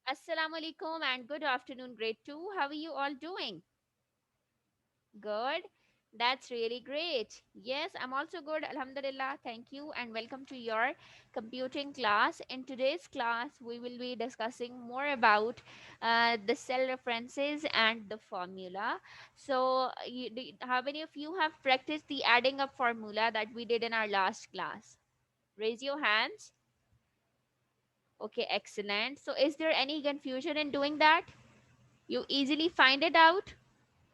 Assalamu alaikum and good afternoon, grade 2. How are you all doing? Good. That's really great. Yes, I'm also good. Alhamdulillah. Thank you and welcome to your computing class. In today's class, we will be discussing more about the cell references and the formula. So, how many of you have practiced the adding up formula that we did in our last class? Raise your hands. Okay, excellent. So, is there any confusion in doing that? You easily find it out.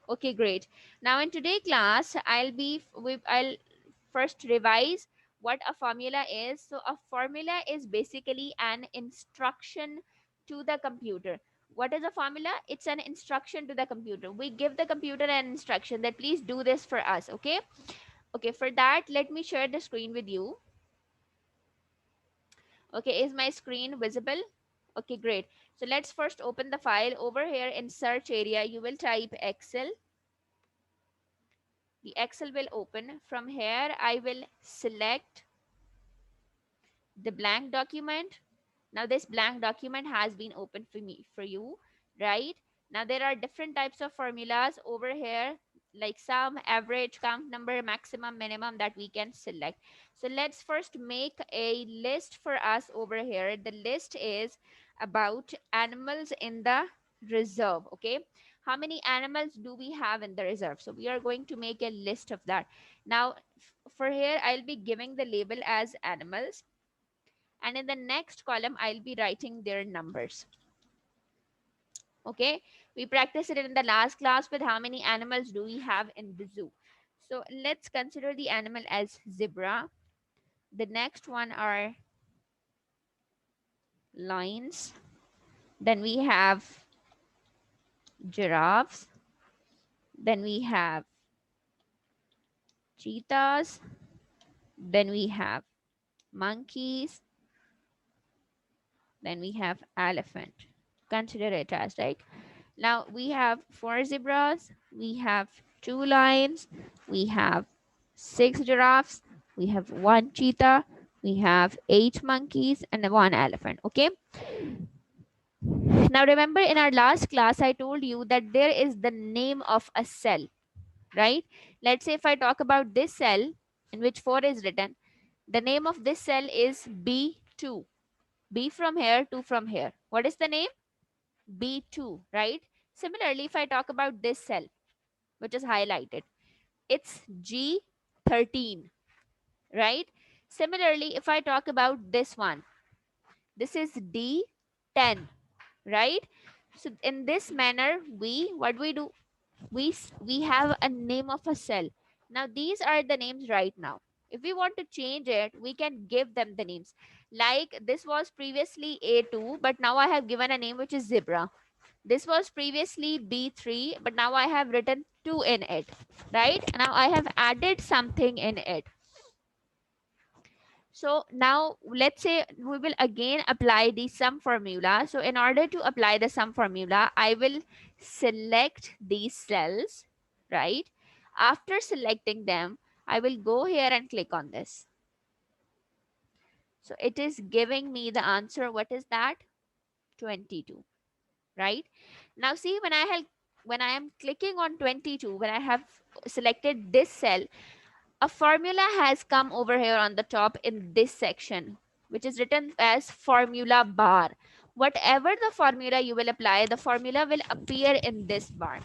Okay, great. Now in today class I'll first revise what a formula is. So a formula is basically an instruction to the computer. What is a formula? It's an instruction to the computer. We give the computer an instruction that please do this for us. Okay, for that let me share the screen with you. Okay, is my screen visible? Okay, great. So let's first open the file. Over here in search area you will type Excel. The Excel will open. From here I will select the blank document. Now this blank document has been opened for you, right? Now there are different types of formulas over here, like sum, average, count number, maximum, minimum, that we can select. So let's first make a list for us over here. The list is about animals in the reserve. Okay, how many animals do we have in the reserve? So we are going to make a list of that. Now for here I'll be giving the label as animals, and in the next column I'll be writing their numbers. Okay, we practiced it in the last class with how many animals do we have in the zoo. So let's consider the animal as zebra. The next one are lions. Then we have giraffes. Then we have cheetahs. Then we have monkeys. Then we have elephant. Consider it as right. Now we have 4 zebras, we have 2 lions, we have 6 giraffes, we have 1 cheetah, we have 8 monkeys, and 1 elephant. Okay. Now remember in our last class, I told you that there is the name of a cell, right? Let's say if I talk about this cell in which 4 is written, the name of this cell is B2. B from here, 2 from here. What is the name? B2, right? Similarly, if I talk about this cell, which is highlighted, it's G13, right? Similarly, if I talk about this one, this is D10, right? So in this manner, what we do, we have a name of a cell. Now these are the names right now. If we want to change it, we can give them the names. Like this was previously A2, but now I have given a name which is zebra. This was previously B3, but now I have written 2 in it, right? Now I have added something in it. So now let's say we will again apply the sum formula. So in order to apply the sum formula, I will select these cells, right? After selecting them, I will go here and click on this. So it is giving me the answer. What is that? 22, right? Now see, when I am clicking on 22, when I have selected this cell, a formula has come over here on the top in this section, which is written as formula bar. Whatever the formula you will apply, the formula will appear in this bar.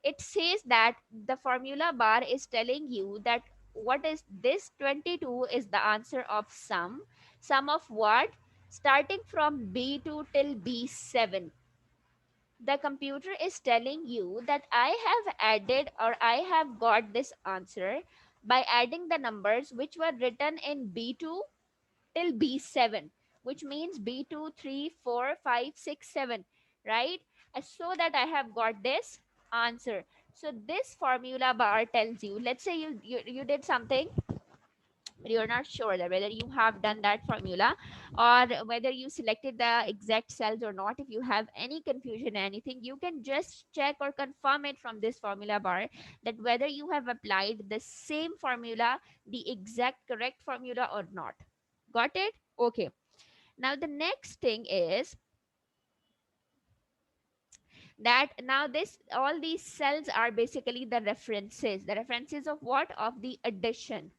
It says that the formula bar is telling you that what is this 22 is the answer of sum of what, starting from B2 till B7. The computer is telling you that I have added, or I have got this answer by adding the numbers which were written in B2 till B7, which means B2, 3, 4, 5, 6, 7, right? So that I have got this answer. So this formula bar tells you, let's say you did something, you're not sure that whether you have done that formula or whether you selected the exact cells or not. If you have any confusion, anything, you can just check or confirm it from this formula bar that whether you have applied the same formula, the exact correct formula or not. Got it? Okay. Now the next thing is that now this all these cells are basically the references of what, of the addition.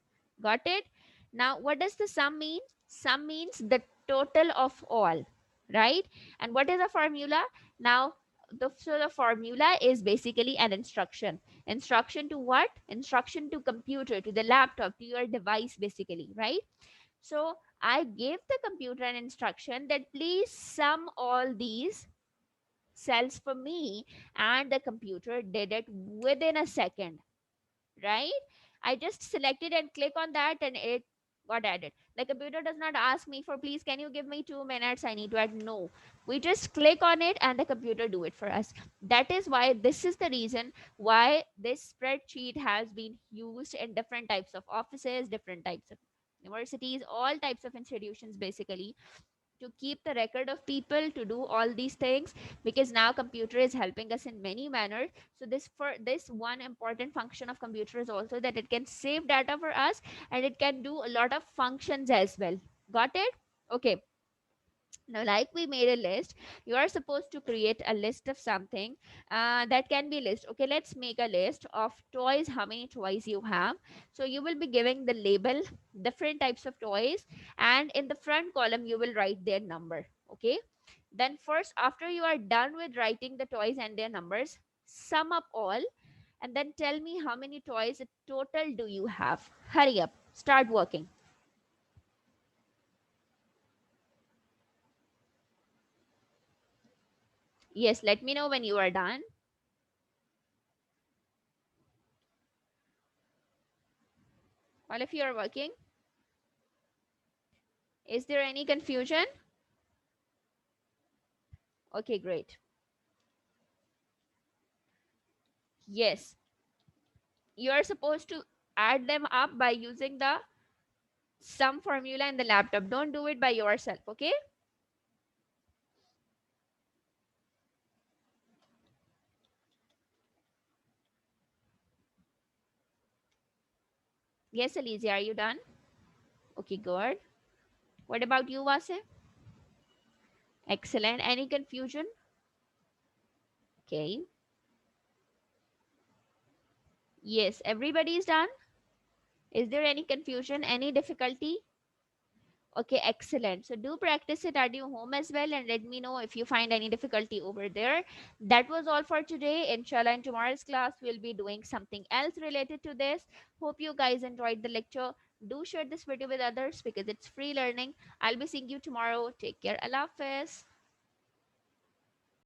Got it? Now what does the sum mean? Sum means the total of all, right? And what is a formula? Now the formula is basically an instruction. Instruction to what? Instruction to computer, to the laptop, to your device basically, right? So I gave the computer an instruction that please sum all these cells for me, and the computer did it within a second, right? I just selected and click on that and it got added. The computer does not ask me for please can you give me 2 minutes, I need to add. No, we just click on it and the computer do it for us. That is why this is the reason why this spreadsheet has been used in different types of offices, different types of universities, all types of institutions basically, to keep the record of people, to do all these things, because now computer is helping us in many manners. So this, for this one important function of computer is also that it can save data for us, and it can do a lot of functions as well. Got it? Okay. Now, like we made a list, you are supposed to create a list of something that can be list. Okay, let's make a list of toys, how many toys you have. So you will be giving the label, different types of toys, and in the front column you will write their number. Okay, then first, after you are done with writing the toys and their numbers, sum up all, and then tell me how many toys total do you have. Hurry up, start working. Yes, let me know when you are done. All of you are working. Is there any confusion? Okay, great. Yes, you are supposed to add them up by using the sum formula in the laptop. Don't do it by yourself, okay? Yes, Alicia, are you done? Okay, good. What about you, Vase? Excellent. Any confusion? Okay. Yes, everybody is done. Is there any confusion, any difficulty? Okay, excellent. So do practice it at your home as well and let me know if you find any difficulty over there. That was all for today. Inshallah, in tomorrow's class, we'll be doing something else related to this. Hope you guys enjoyed the lecture. Do share this video with others because it's free learning. I'll be seeing you tomorrow. Take care. Allah Hafiz.